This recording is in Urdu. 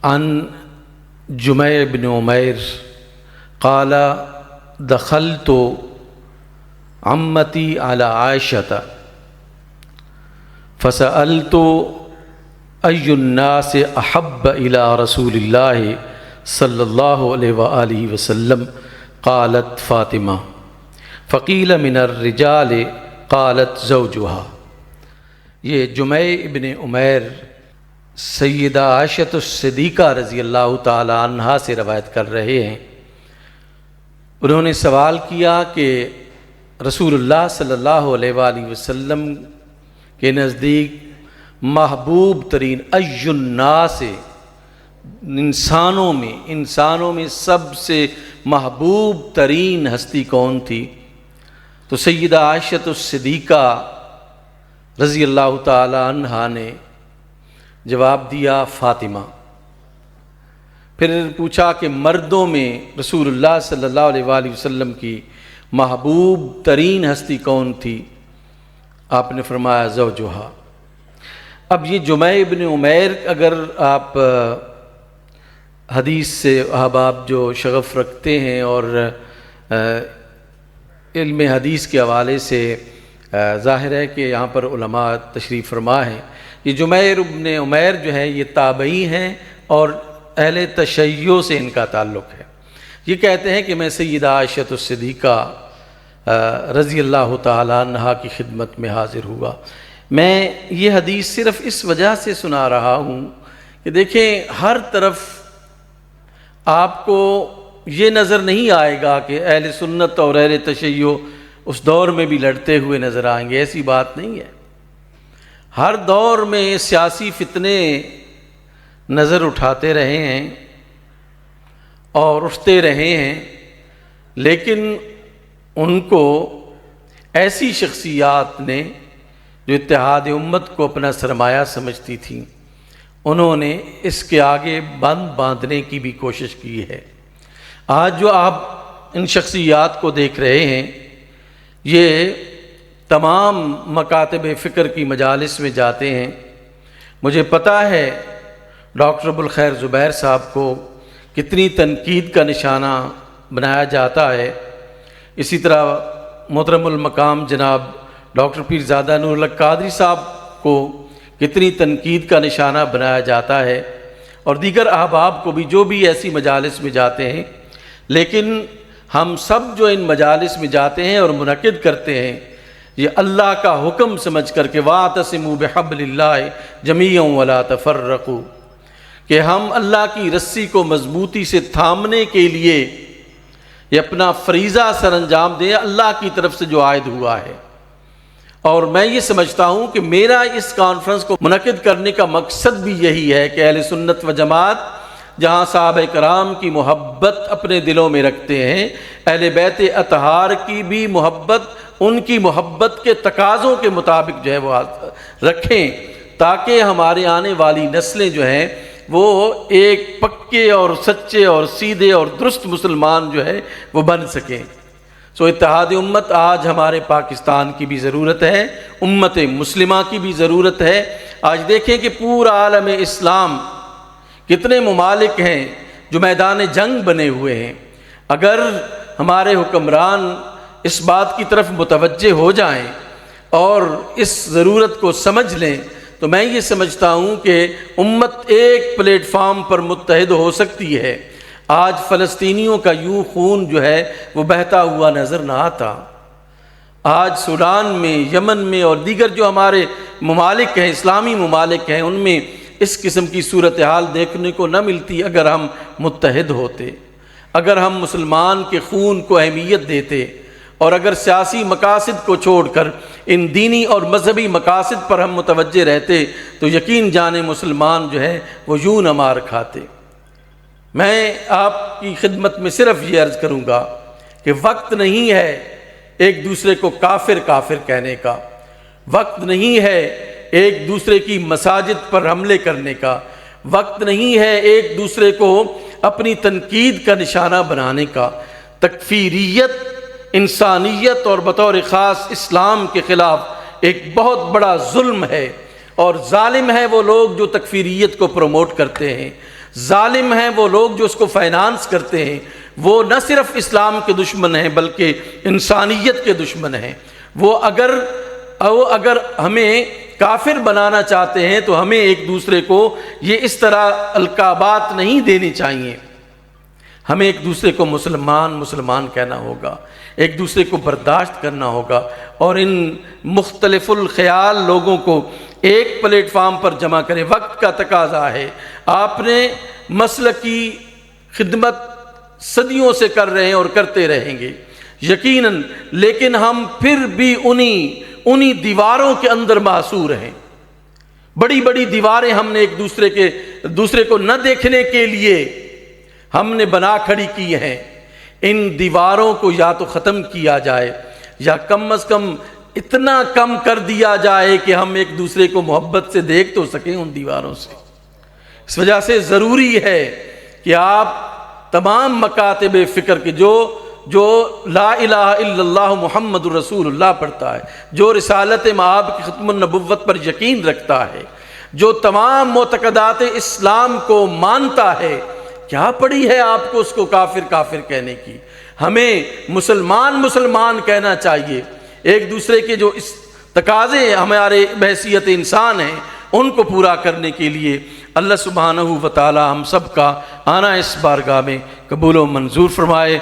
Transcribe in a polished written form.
عن جميع بن عمير قال دخلت عمتي على عائشة فسألت أي الناس أحب إلى رسول الله صلى الله عليه وآله وسلم قالت فاطمة فقيل من الرجال قالت زوجها۔ یہ جمیع ابن عمیر سیدہ عائشہ صدیقہ رضی اللہ تعالی عنہا سے روایت کر رہے ہیں۔ انہوں نے سوال کیا کہ رسول اللہ صلی اللہ علیہ وآلہ وسلم کے نزدیک محبوب ترین ای الناس، انسانوں میں سب سے محبوب ترین ہستی کون تھی؟ تو سیدہ عائشہ صدیقہ رضی اللہ تعالی عنہا نے جواب دیا فاطمہ۔ پھر پوچھا کہ مردوں میں رسول اللہ صلی اللہ علیہ وآلہ وسلم کی محبوب ترین ہستی کون تھی؟ آپ نے فرمایا زوجہا۔ اب یہ جمیع بن عمیر، اگر آپ حدیث سے احباب جو شغف رکھتے ہیں اور علم حدیث کے حوالے سے ظاہر ہے کہ یہاں پر علماء تشریف فرما ہیں، یہ جمیع بن عمیر جو ہے یہ تابعی ہیں اور اہل تشیع سے ان کا تعلق ہے۔ یہ کہتے ہیں کہ میں سیدہ عائشہ صدیقہ رضی اللہ تعالی عنہا کی خدمت میں حاضر ہوا۔ میں یہ حدیث صرف اس وجہ سے سنا رہا ہوں کہ دیکھیں ہر طرف آپ کو یہ نظر نہیں آئے گا کہ اہل سنت اور اہل تشیع اس دور میں بھی لڑتے ہوئے نظر آئیں گے، ایسی بات نہیں ہے۔ ہر دور میں سیاسی فتنے نظر اٹھاتے رہے ہیں اور اٹھتے رہے ہیں، لیکن ان کو ایسی شخصیات نے جو اتحاد امت کو اپنا سرمایہ سمجھتی تھیں، انہوں نے اس کے آگے بند باندھنے کی بھی کوشش کی ہے۔ آج جو آپ ان شخصیات کو دیکھ رہے ہیں، یہ تمام مکاتب فکر کی مجالس میں جاتے ہیں۔ مجھے پتہ ہے ڈاکٹر ابوالخیر زبیر صاحب کو کتنی تنقید کا نشانہ بنایا جاتا ہے، اسی طرح محترم المقام جناب ڈاکٹر پیرزادہ نور الحق قادری صاحب کو کتنی تنقید کا نشانہ بنایا جاتا ہے، اور دیگر احباب کو بھی جو بھی ایسی مجالس میں جاتے ہیں۔ لیکن ہم سب جو ان مجالس میں جاتے ہیں اور منعقد کرتے ہیں، یہ اللہ کا حکم سمجھ کر کہ وَاعْتَصِمُوا بِحَبْلِ اللَّهِ جَمِيعًا وَلَا تَفَرَّقُوا، کہ ہم اللہ کی رسی کو مضبوطی سے تھامنے کے لیے یہ اپنا فریضہ سر انجام دیں، اللہ کی طرف سے جو عائد ہوا ہے۔ اور میں یہ سمجھتا ہوں کہ میرا اس کانفرنس کو منعقد کرنے کا مقصد بھی یہی ہے کہ اہل سنت و جماعت جہاں صحابہ کرام کی محبت اپنے دلوں میں رکھتے ہیں، اہل بیت اطہار کی بھی محبت ان کی محبت کے تقاضوں کے مطابق جو ہے وہ رکھیں، تاکہ ہمارے آنے والی نسلیں جو ہیں وہ ایک پکے اور سچے اور سیدھے اور درست مسلمان جو ہے وہ بن سکیں۔ سو اتحاد امت آج ہمارے پاکستان کی بھی ضرورت ہے، امت مسلمہ کی بھی ضرورت ہے۔ آج دیکھیں کہ پورا عالم اسلام کتنے ممالک ہیں جو میدان جنگ بنے ہوئے ہیں۔ اگر ہمارے حکمران اس بات کی طرف متوجہ ہو جائیں اور اس ضرورت کو سمجھ لیں تو میں یہ سمجھتا ہوں کہ امت ایک پلیٹ فارم پر متحد ہو سکتی ہے۔ آج فلسطینیوں کا یوں خون جو ہے وہ بہتا ہوا نظر نہ آتا۔ آج سوڈان میں، یمن میں اور دیگر جو ہمارے ممالک ہیں، اسلامی ممالک ہیں، ان میں اس قسم کی صورتحال دیکھنے کو نہ ملتی اگر ہم متحد ہوتے، اگر ہم مسلمان کے خون کو اہمیت دیتے، اور اگر سیاسی مقاصد کو چھوڑ کر ان دینی اور مذہبی مقاصد پر ہم متوجہ رہتے تو یقین جانے مسلمان جو ہے وہ یوں نہ مار کھاتے۔ میں آپ کی خدمت میں صرف یہ عرض کروں گا کہ وقت نہیں ہے ایک دوسرے کو کافر کافر کہنے کا، وقت نہیں ہے ایک دوسرے کی مساجد پر حملے کرنے کا، وقت نہیں ہے ایک دوسرے کو اپنی تنقید کا نشانہ بنانے کا۔ تکفیریت انسانیت اور بطور خاص اسلام کے خلاف ایک بہت بڑا ظلم ہے، اور ظالم ہے وہ لوگ جو تکفیریت کو پروموٹ کرتے ہیں، ظالم ہیں وہ لوگ جو اس کو فائنانس کرتے ہیں، وہ نہ صرف اسلام کے دشمن ہیں بلکہ انسانیت کے دشمن ہیں۔ وہ اگر ہمیں کافر بنانا چاہتے ہیں تو ہمیں ایک دوسرے کو یہ اس طرح القابات نہیں دینی چاہیے، ہمیں ایک دوسرے کو مسلمان کہنا ہوگا، ایک دوسرے کو برداشت کرنا ہوگا، اور ان مختلف الخیال لوگوں کو ایک پلیٹ فارم پر جمع کریں۔ وقت کا تقاضا ہے، آپ نے مسلک کی خدمت صدیوں سے کر رہے ہیں اور کرتے رہیں گے یقیناً، لیکن ہم پھر بھی انہی دیواروں کے اندر محصور ہیں۔ بڑی بڑی دیواریں ہم نے ایک دوسرے کو نہ دیکھنے کے لیے ہم نے بنا کھڑی کی ہیں۔ ان دیواروں کو یا تو ختم کیا جائے یا کم از کم اتنا کم کر دیا جائے کہ ہم ایک دوسرے کو محبت سے دیکھ تو سکیں ان دیواروں سے۔ اس وجہ سے ضروری ہے کہ آپ تمام مکاتب فکر کے جو لا الہ الا اللہ محمد رسول اللہ پڑھتا ہے، جو رسالت مآب کی ختم النبوت پر یقین رکھتا ہے، جو تمام معتقدات اسلام کو مانتا ہے، کیا پڑی ہے آپ کو اس کو کافر کہنے کی؟ ہمیں مسلمان کہنا چاہیے۔ ایک دوسرے کے جو اس تقاضے ہمارے بحیثیت انسان ہیں ان کو پورا کرنے کے لیے اللہ سبحانہ و تعالی ہم سب کا آنا اس بارگاہ میں قبول و منظور فرمائے۔